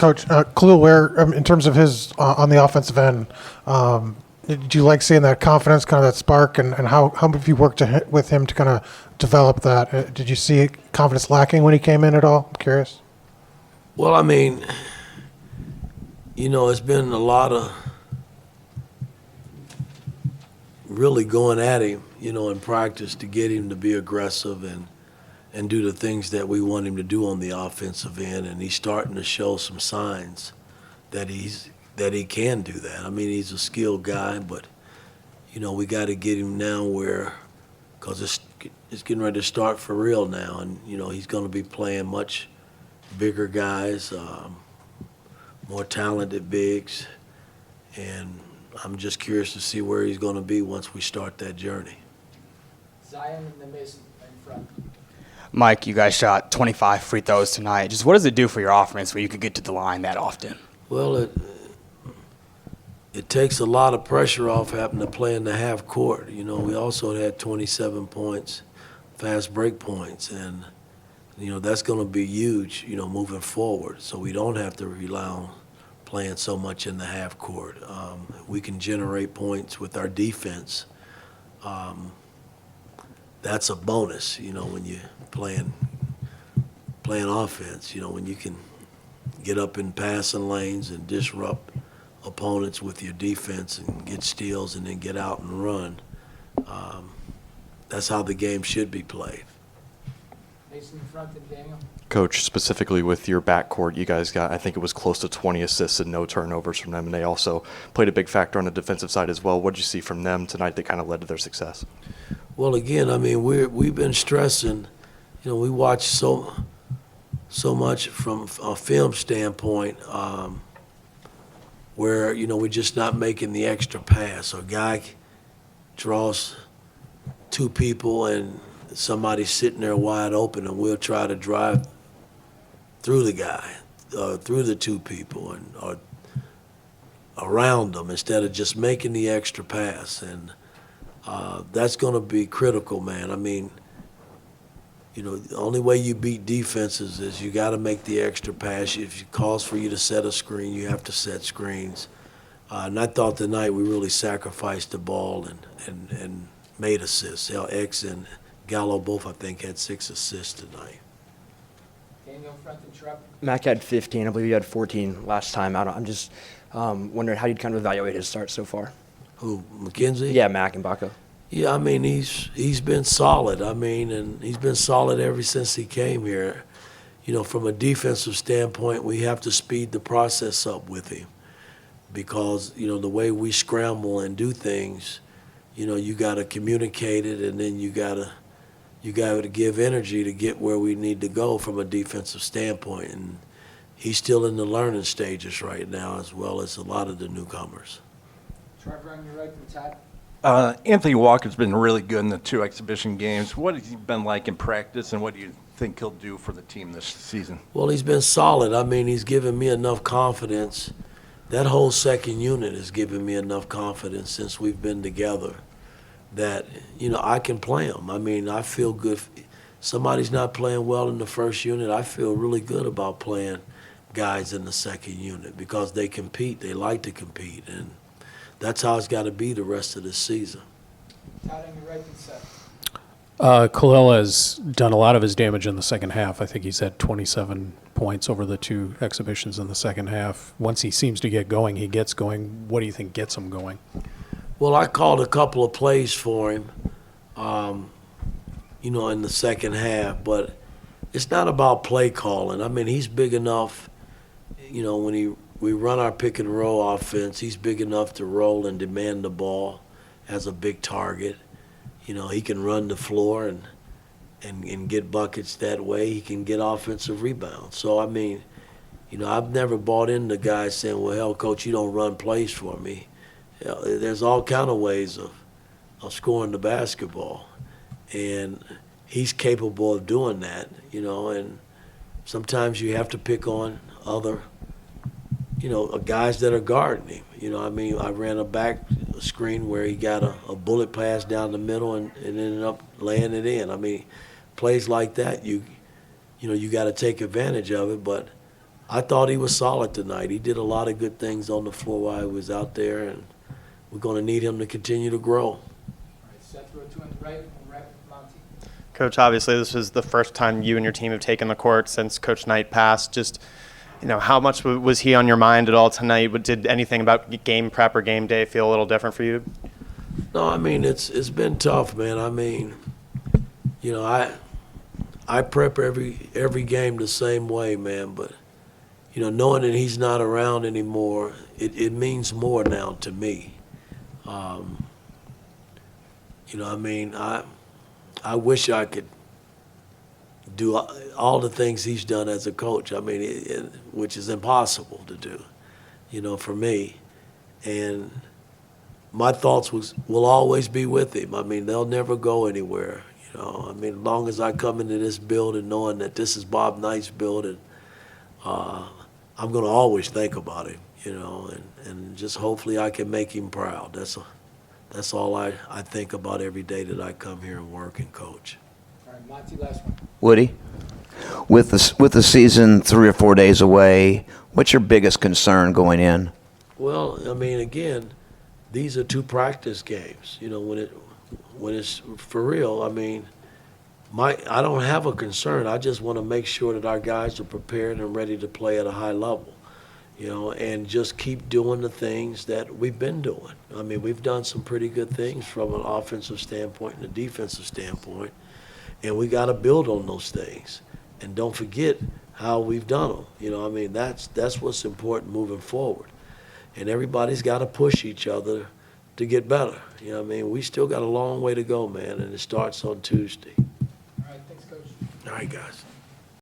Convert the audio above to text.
Coach, Khalil Ware, in terms of his on the offensive end, did you like seeing that confidence, kind of that spark, and how have you worked with him to kind of develop that? Did you see confidence lacking when he came in at all? I'm curious. Well, I mean, it's been a lot of really going at him, in practice to get him to be aggressive and do the things that we want him to do on the offensive end, and he's starting to show some signs that he can do that. I mean, he's a skilled guy, but we got to get him now because it's getting ready to start for real now, and he's going to be playing much bigger guys, more talented bigs, and I'm just curious to see where he's going to be once we start that journey. Zion and the Mason in front. Mike, you guys shot 25 free throws tonight. Just what does it do for your offense where you could get to the line that often? Well, it takes a lot of pressure off having to play in the half court. We also had 27 points, fast break points, and that's going to be huge, moving forward. So we don't have to rely on playing so much in the half court. We can generate points with our defense. That's a bonus, when you're playing offense, when you can get up in passing lanes and disrupt opponents with your defense and get steals and then get out and run. That's how the game should be played. Mason in front and Daniel. Coach, specifically with your backcourt, you guys got, I think it was close to 20 assists and no turnovers from them, and they also played a big factor on the defensive side as well. What did you see from them tonight that kind of led to their success? Well, again, I mean, we've been stressing, we watch so much from a film standpoint where, we're just not making the extra pass. A guy draws two people and somebody's sitting there wide open, and we'll try to drive through the guy, through the two people, or around them instead of just making the extra pass. And that's going to be critical, man. I mean, the only way you beat defenses is you got to make the extra pass. If it calls for you to set a screen, you have to set screens. And I thought tonight we really sacrificed the ball and made assists. X and Gallo both, I think, had 6 assists tonight. Daniel in front and Trepp. Mac had 15. I believe you had 14 last time out. I'm just wondering how you'd kind of evaluate his start so far. Who, McKenzie? Yeah, Mac and Baca. Yeah, I mean, he's been solid. I mean, and he's been solid ever since he came here. From a defensive standpoint, we have to speed the process up with him because, the way we scramble and do things, you got to communicate it, and then you got to give energy to get where we need to go from a defensive standpoint. And he's still in the learning stages right now, as well as a lot of the newcomers. Trevor on your right and Todd. Anthony Walker's been really good in the 2 exhibition games. What has he been like in practice, and what do you think he'll do for the team this season? Well, he's been solid. I mean, he's given me enough confidence. That whole second unit has given me enough confidence since we've been together that, I can play him. I mean, I feel good. Somebody's not playing well in the first unit, I feel really good about playing guys in the second unit because they compete. They like to compete, and that's how it's got to be the rest of this season. Todd on your right and Seth. Khalil has done a lot of his damage in the second half. I think he's had 27 points over the 2 exhibitions in the second half. Once he seems to get going, he gets going. What do you think gets him going? Well, I called a couple of plays for him, in the second half, but it's not about play calling. I mean, he's big enough, when we run our pick and roll offense, he's big enough to roll and demand the ball as a big target. He can run the floor and get buckets that way. He can get offensive rebounds. So, I mean, I've never bought into guys saying, well, hell, coach, you don't run plays for me. There's all kind of ways of scoring the basketball. And he's capable of doing that, and sometimes you have to pick on other guys that are guarding him. I ran a back screen where he got a bullet pass down the middle and ended up laying it in. I mean, plays like that, you got to take advantage of it. But I thought he was solid tonight. He did a lot of good things on the floor while he was out there, and we're going to need him to continue to grow. All right, Seth, row 2 on the right, and wrap with Monty. Coach, obviously this was the first time you and your team have taken the court since Coach Knight passed. Just, how much was he on your mind at all tonight? Did anything about game prep or game day feel a little different for you? No, I mean, it's been tough, man. I mean, I prep every game the same way, man, but knowing that he's not around anymore, it means more now to me. I mean, I wish I could do all the things he's done as a coach. I mean, which is impossible to do, for me. And my thoughts will always be with him. I mean, they'll never go anywhere. I mean, as long as I come into this building knowing that this is Bob Knight's building, I'm going to always think about him, and just hopefully I can make him proud. That's all I think about every day that I come here and work and coach. All right, Monty, last one. Woody, with the season 3 or 4 days away, what's your biggest concern going in? Well, I mean, again, these are 2 practice games. When it's for real, I mean, I don't have a concern. I just want to make sure that our guys are prepared and ready to play at a high level, and just keep doing the things that we've been doing. I mean, we've done some pretty good things from an offensive standpoint and a defensive standpoint, and we got to build on those things. And don't forget how we've done them. I mean, that's what's important moving forward. And everybody's got to push each other to get better. I mean, we still got a long way to go, man, and it starts on Tuesday. All right, thanks, Coach. All right, guys.